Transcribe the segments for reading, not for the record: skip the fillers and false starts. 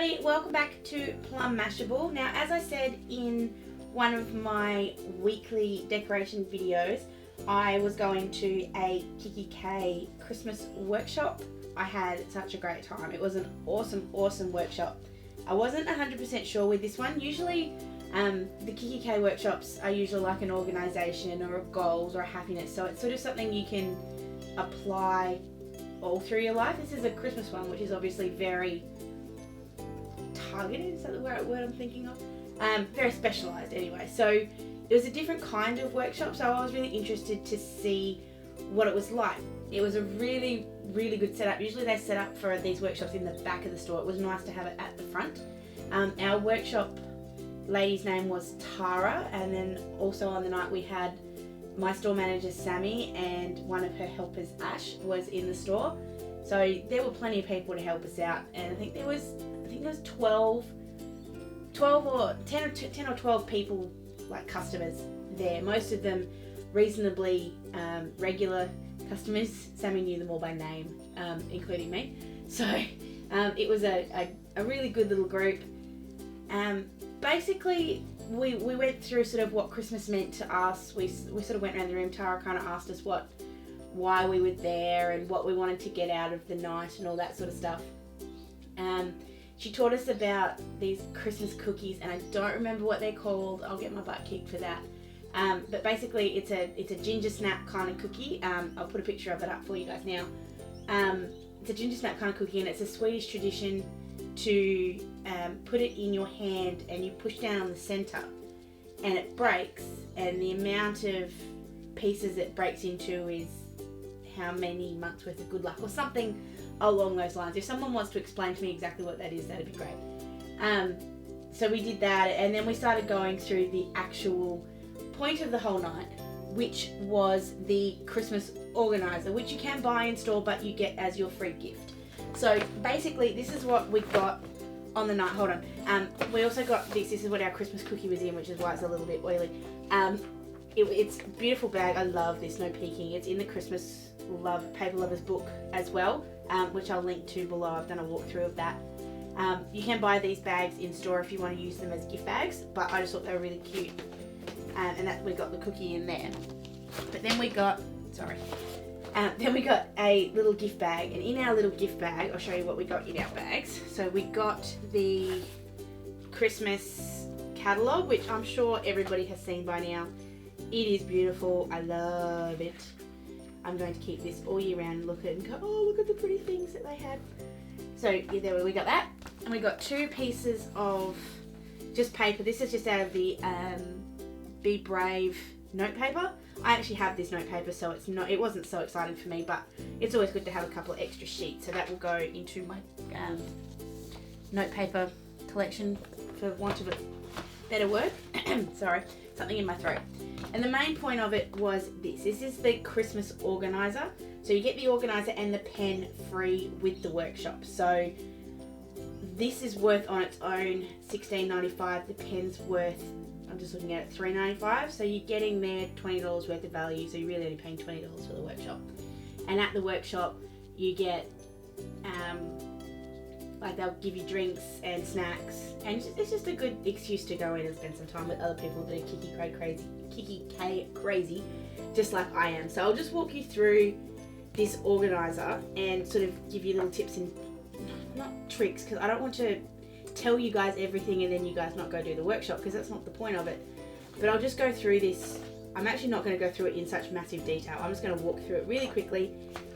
everybody, welcome back to Plum Mashable. Now, as I said in one of my weekly decoration videos, I was going to a Kikki Christmas workshop. I had such a great time. It was an awesome workshop. I wasn't 100% sure with this one. Usually the Kikki workshops are usually like an organisation or a goals or a happiness, so it's sort of something you can apply all through your life. This is a Christmas one, which is obviously very targeted, is that the right word I'm thinking of? Very specialised anyway. So it was a different kind of workshop, so I was really interested to see what it was like. It was a really good setup. Usually they set up for these workshops in the back of the store. It was nice to have it at the front. Our workshop lady's name was Tara, and then also on the night we had my store manager Sammy and one of her helpers Ash was in the store. So there were plenty of people to help us out, and I think there was 12 or 10 or 12 people, like customers there. Most of them reasonably regular customers. Sammy knew them all by name, including me. So it was a really good little group. Basically, we went through sort of what Christmas meant to us. We sort of went around the room. Tara kind of asked us why we were there and what we wanted to get out of the night and all that sort of stuff. She taught us about these Christmas cookies, and I don't remember what they're called. I'll get my butt kicked for that. But basically, it's a ginger snap kind of cookie. I'll put a picture of it up for you guys now. It's a ginger snap kind of cookie, and it's a Swedish tradition to put it in your hand and you push down on the center and it breaks, and the amount of pieces it breaks into is how many months worth of good luck or something along those lines. If someone wants to explain to me exactly what that is, that'd be great. So we did that, and then we started going through the actual point of the whole night, which was the Christmas organizer, which you can buy in store but you get as your free gift. So basically this is what we got on the night. Hold on. We also got this is what our Christmas cookie was in, which is why it's a little bit oily. It's a beautiful bag. I love this, no peeking. It's in the Christmas Paper Lovers book as well, which I'll link to below. I've done a walkthrough of that. You can buy these bags in store if you want to use them as gift bags, but I just thought they were really cute. And that we got the cookie in there. But then we got, then we got a little gift bag, and in our little gift bag, I'll show you what we got in our bags. So we got the Christmas catalogue, which I'm sure everybody has seen by now. It is beautiful. I love it. I'm going to keep this all year round and look at it and go, oh, look at the pretty things that they had. So yeah, there we got that. And we got 2 pieces of just paper. This is just out of the Be Brave note paper. I actually have this note paper, so it wasn't so exciting for me, but it's always good to have a couple of extra sheets. So that will go into my note paper collection, for want of a better word. Sorry, something in my throat. And the main point of it was this. This is the Christmas organizer. So you get the organizer and the pen free with the workshop. So this is worth on its own $16.95. The pen's worth, I'm just looking at it, $3.95. So you're getting there $20 worth of value. So you're really only paying $20 for the workshop. And at the workshop, you get like they'll give you drinks and snacks, and it's just a good excuse to go in and spend some time with other people that are Kikki crazy, just like I am. So I'll just walk you through this organizer and sort of give you little tips and not tricks, because I don't want to tell you guys everything and then you guys not go do the workshop, because that's not the point of it. But I'll just go through this. I'm actually not going to go through it in such massive detail. I'm just going to walk through it really quickly,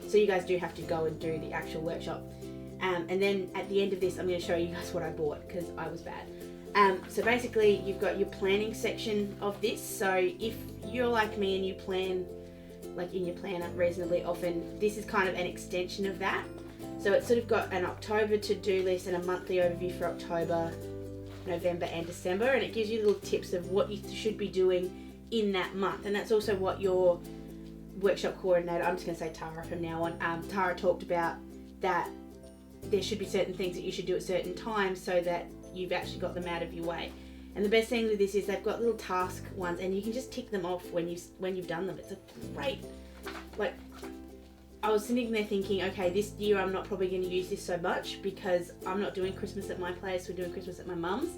so you guys do have to go and do the actual workshop. And then at the end of this, I'm going to show you guys what I bought, because I was bad. So basically, you've got your planning section of this. So if you're like me and you plan, like in your planner reasonably often, this is kind of an extension of that. So it's sort of got an October to-do list and a monthly overview for October, November and December. And it gives you little tips of what you should be doing in that month. And that's also what your workshop coordinator, I'm just going to say Tara from now on, Tara talked about, that there should be certain things that you should do at certain times so that you've actually got them out of your way. And the best thing with this is they've got little task ones, and you can just tick them off when you've done them. It's a great, like, I was sitting there thinking, okay, this year I'm not probably going to use this so much because I'm not doing Christmas at my place, we're doing Christmas at my mum's.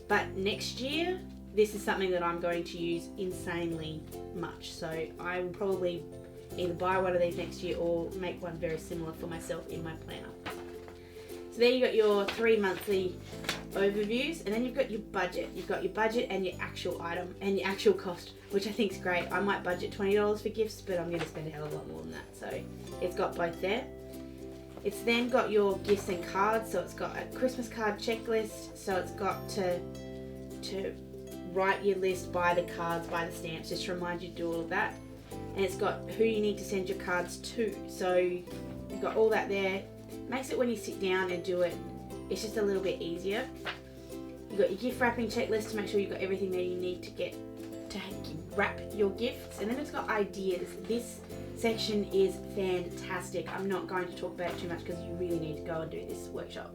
But next year, this is something that I'm going to use insanely much. So I will probably either buy one of these next year or make one very similar for myself in my planner. So there you got your 3 monthly overviews, and then you've got your budget. You've got your budget and your actual item and your actual cost, which I think is great. I might budget $20 for gifts, but I'm going to spend a hell of a lot more than that. So it's got both there. It's then got your gifts and cards. So it's got a Christmas card checklist. So it's got to write your list, buy the cards, buy the stamps, just to remind you to do all of that. And it's got who you need to send your cards to. So you've got all that there. Makes it when you sit down and do it, it's just a little bit easier. You've got your gift wrapping checklist to make sure you've got everything that you need to get to wrap your gifts. And then it's got ideas. This section is fantastic. I'm not going to talk about it too much because you really need to go and do this workshop.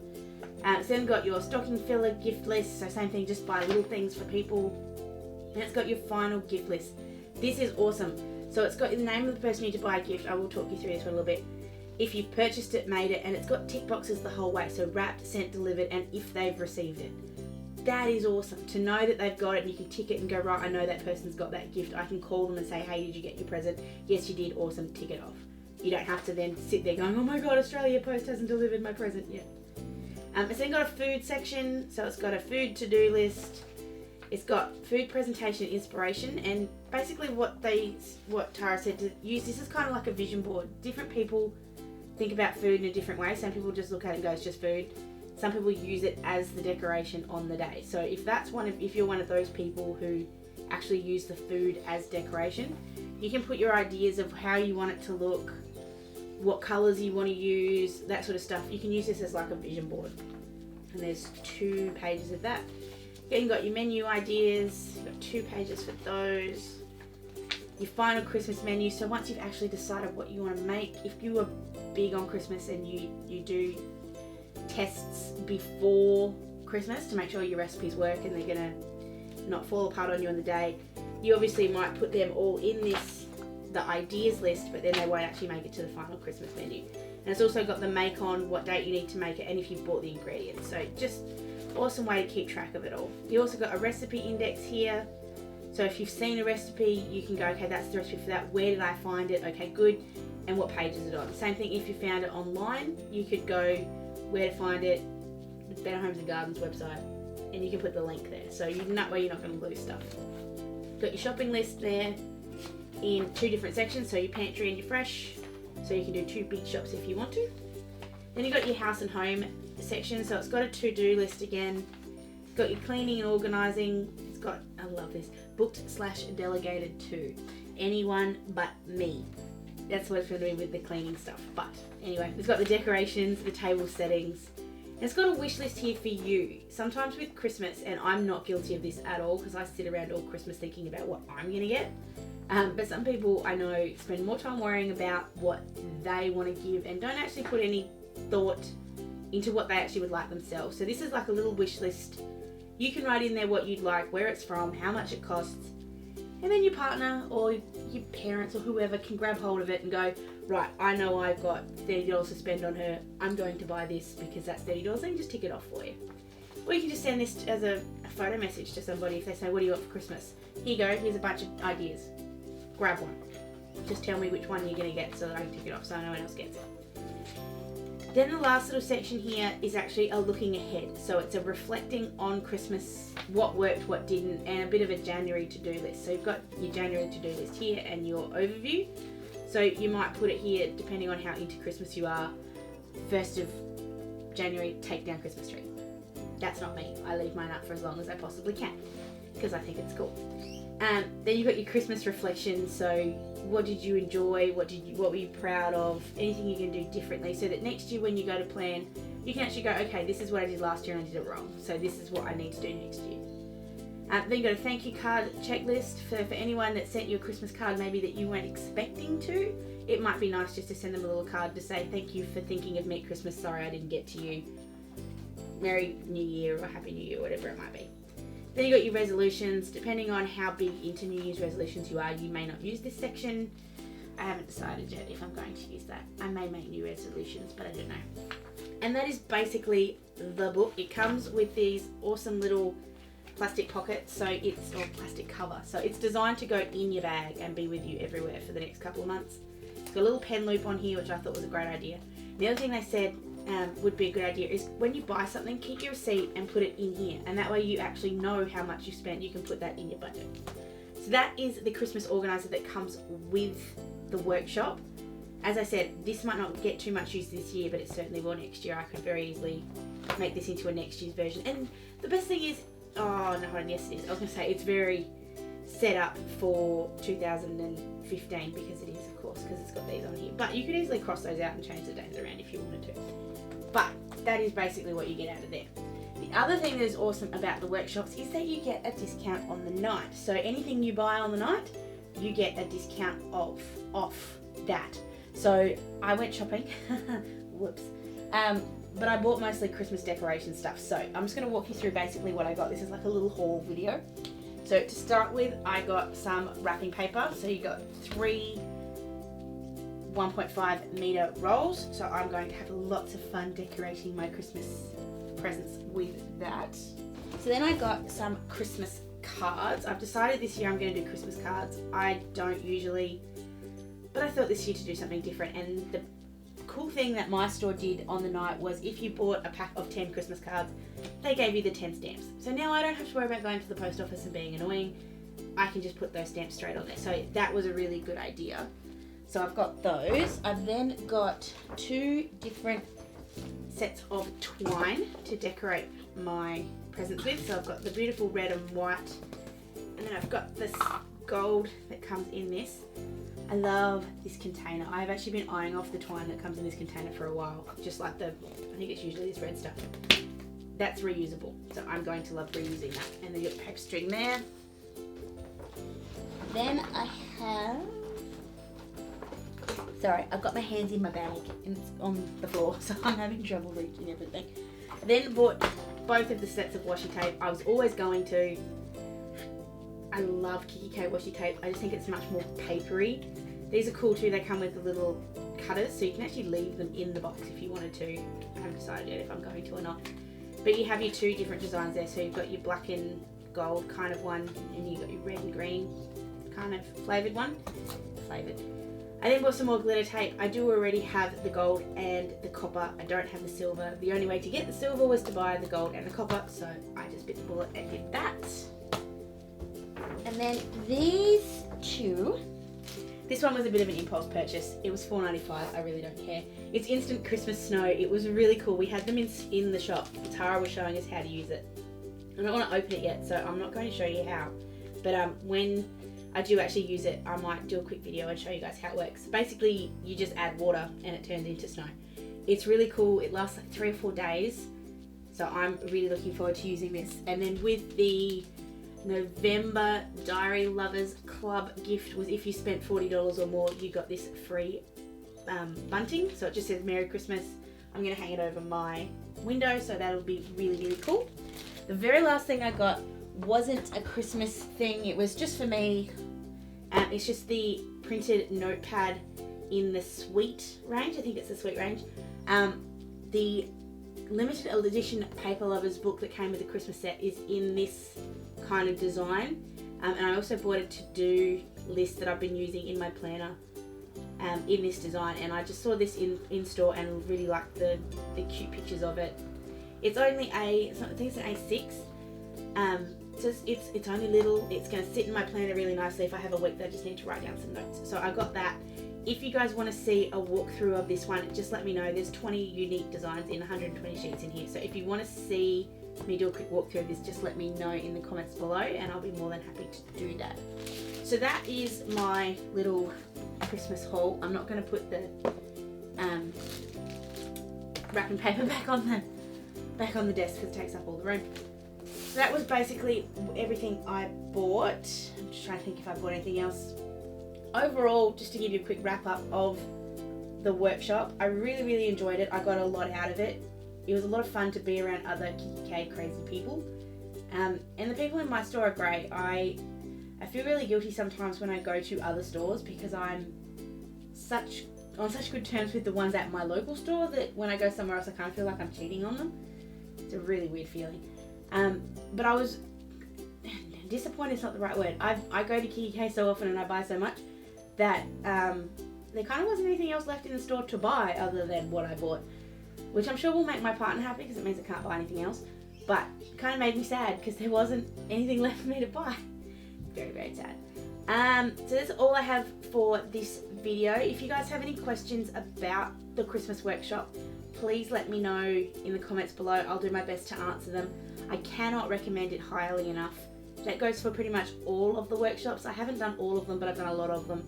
It's then got your stocking filler gift list. So same thing, just buy little things for people. And it's got your final gift list. This is awesome. So it's got the name of the person you need to buy a gift. I will talk you through this one a little bit. If you've purchased it, made it, and it's got tick boxes the whole way. So wrapped, sent, delivered, and if they've received it. That is awesome. To know that they've got it and you can tick it and go, right, I know that person's got that gift. I can call them and say, hey, did you get your present? Yes, you did. Awesome. Tick it off. You don't have to then sit there going, oh my God, Australia Post hasn't delivered my present yet. It's then got a food section. So it's got a food to-do list. It's got food presentation inspiration, and basically what Tara said, to use this is kind of like a vision board. Different people think about food in a different way. Some people just look at it and go, it's just food. Some people use it as the decoration on the day. So if you're one of those people who actually use the food as decoration, you can put your ideas of how you want it to look, what colours you want to use, that sort of stuff. You can use this as like a vision board. And there's 2 pages of that. Then you've got your menu ideas, you've got 2 pages for those. Your final Christmas menu. So once you've actually decided what you want to make, if you are big on Christmas and you do tests before Christmas to make sure your recipes work and they're going to not fall apart on you on the day, you obviously might put them all in the ideas list, but then they won't actually make it to the final Christmas menu. And it's also got the make on, what date you need to make it, and if you've bought the ingredients. So just awesome way to keep track of it all. You also got a recipe index here. So if you've seen a recipe, you can go, okay, that's the recipe for that. Where did I find it? Okay, good. And what page is it on? Same thing if you found it online, you could go where to find it, the Better Homes and Gardens website, and you can put the link there. So that way you're not going to lose stuff. Got your shopping list there in 2 different sections. So your pantry and your fresh. So you can do 2 big shops if you want to. Then you've got your house and home section. So it's got a to-do list again. It's got your cleaning and organising. It's got, I love this, booked/delegated to anyone but me. That's what it's going to be with the cleaning stuff. But anyway, it's got the decorations, the table settings. And it's got a wish list here for you. Sometimes with Christmas, and I'm not guilty of this at all because I sit around all Christmas thinking about what I'm going to get. But some people I know spend more time worrying about what they want to give and don't actually put any thought into what they actually would like themselves. So this is like a little wish list. You can write in there what you'd like, where it's from, how much it costs, and then your partner or your parents or whoever can grab hold of it and go, right, I know I've got $30 to spend on her, I'm going to buy this because that's $30, and just tick it off for you. Or you can just send this as a photo message to somebody if they say, what do you want for Christmas? Here you go, here's a bunch of ideas. Grab one. Just tell me which one you're going to get so that I can tick it off so no one else gets it. Then the last little section here is actually a looking ahead. So it's a reflecting on Christmas, what worked, what didn't, and a bit of a January to-do list. So you've got your January to-do list here and your overview. So you might put it here, depending on how into Christmas you are, 1st of January, take down Christmas tree. That's not me. I leave mine up for as long as I possibly can because I think it's cool. Then you've got your Christmas reflections. So what did you enjoy? What were you proud of? Anything you can do differently so that next year when you go to plan, you can actually go, okay, this is what I did last year and I did it wrong. So this is what I need to do next year. Then you've got a thank you card checklist for anyone that sent you a Christmas card maybe that you weren't expecting to. It might be nice just to send them a little card to say thank you for thinking of me at Christmas. Sorry I didn't get to you. Merry New Year or Happy New Year, whatever it might be. Then you got your resolutions. Depending on how big into New Year's resolutions you are, you may not use this section. I haven't decided yet if I'm going to use that. I may make new resolutions, but I don't know. And that is basically the book. It comes with these awesome little plastic pockets, or plastic cover. So it's designed to go in your bag and be with you everywhere for the next couple of months. It's got a little pen loop on here, which I thought was a great idea. The other thing they said would be a good idea is when you buy something, keep your receipt and put it in here. And that way you actually know how much you spent. You can put that in your budget. So that is the Christmas organizer that comes with the workshop. As I said, this might not get too much use this year, but it certainly will next year. I could very easily make this into a next year's version. And the best thing is, yes it is. I was going to say it's very set up for 2015 because it is, of course, because it's got these on here. But you could easily cross those out and change the dates around if you wanted to. But that is basically what you get out of there. The other thing that is awesome about the workshops is that you get a discount on the night. So anything you buy on the night, you get a discount off that. So I went shopping, whoops, but I bought mostly Christmas decoration stuff. So I'm just going to walk you through basically what I got. This is like a little haul video. So to start with, I got some wrapping paper. So you got 3 1.5 meter rolls. So I'm going to have lots of fun decorating my Christmas presents with that. So then I got some Christmas cards. I've decided this year I'm going to do Christmas cards. I don't usually, but I thought this year to do something different. And the cool thing that my store did on the night was if you bought a pack of 10 Christmas cards, they gave you the 10 stamps. So now I don't have to worry about going to the post office and being annoying. I can just put those stamps straight on there. So that was a really good idea. So I've got those. I've then got 2 different sets of twine to decorate my presents with. So I've got the beautiful red and white, and then I've got this gold that comes in this. I love this container. I've actually been eyeing off the twine that comes in this container for a while. Just like I think it's usually this red stuff. That's reusable. So I'm going to love reusing that. And then you've got paper string there. Then I have, sorry, I've got my hands in my bag and it's on the floor, so I'm having trouble reaching everything. I then bought both of the sets of washi tape. I was always going to. I love Kikki washi tape. I just think it's much more papery. These are cool too. They come with the little cutters, so you can actually leave them in the box if you wanted to. I haven't decided yet if I'm going to or not. But you have your 2 different designs there. So you've got your black and gold kind of one, and you've got your red and green kind of flavoured one. I then bought some more glitter tape. I do already have the gold and the copper. I don't have the silver. The only way to get the silver was to buy the gold and the copper, so I just bit the bullet and did that. And then these 2. This one was a bit of an impulse purchase. It was $4.95. I really don't care. It's instant Christmas snow. It was really cool. We had them in the shop. Tara was showing us how to use it. I don't want to open it yet, so I'm not going to show you how. But when I do actually use it, I might do a quick video and show you guys how it works. Basically, you just add water and it turns into snow. It's really cool. It lasts like 3 or 4 days. So I'm really looking forward to using this. And then with the November Diary Lovers Club gift was if you spent $40 or more, you got this free bunting. So it just says Merry Christmas. I'm going to hang it over my window, so that'll be really, really cool. The very last thing I got wasn't a Christmas thing. It was just for me. It's just the printed notepad in the Sweet range. I think it's the Sweet range. The limited edition Paper Lovers book that came with the Christmas set is in this kind of design, and I also bought a to-do list that I've been using in my planner in this design, and I just saw this in store and really liked the cute pictures of it. It's only I think it's an A6, so it's only little. It's going to sit in my planner really nicely if I have a week that I just need to write down some notes. So I got that. If you guys want to see a walkthrough of this one, just let me know. There's 20 unique designs in 120 sheets in here. So if you want to see me do a quick walkthrough of this, just let me know in the comments below and I'll be more than happy to do that. So that is my little Christmas haul. I'm not going to put the wrapping paper back on the desk because it takes up all the room. So that was basically everything I bought. I'm just trying to think if I bought anything else. Overall, just to give you a quick wrap up of the workshop, I really, really enjoyed it. I got a lot out of it. It was a lot of fun to be around other Kikki crazy people. And the people in my store are great. I feel really guilty sometimes when I go to other stores because I'm on such good terms with the ones at my local store that when I go somewhere else I kind of feel like I'm cheating on them. It's a really weird feeling. But I was disappointed is not the right word. I go to Kikki so often and I buy so much that there kind of wasn't anything else left in the store to buy other than what I bought, which I'm sure will make my partner happy because it means I can't buy anything else, but it kind of made me sad because there wasn't anything left for me to buy. Very, very sad. So that's all I have for this video. If you guys have any questions about the Christmas workshop, please let me know in the comments below. I'll do my best to answer them. I cannot recommend it highly enough. That goes for pretty much all of the workshops. I haven't done all of them, but I've done a lot of them,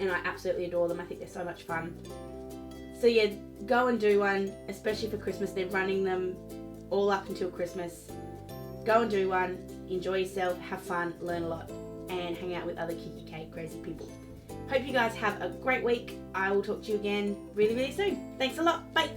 and I absolutely adore them. I think they're so much fun. So yeah, go and do one, especially for Christmas. They're running them all up until Christmas. Go and do one, enjoy yourself, have fun, learn a lot, and hang out with other Kikki crazy people. Hope you guys have a great week. I will talk to you again really, really soon. Thanks a lot. Bye.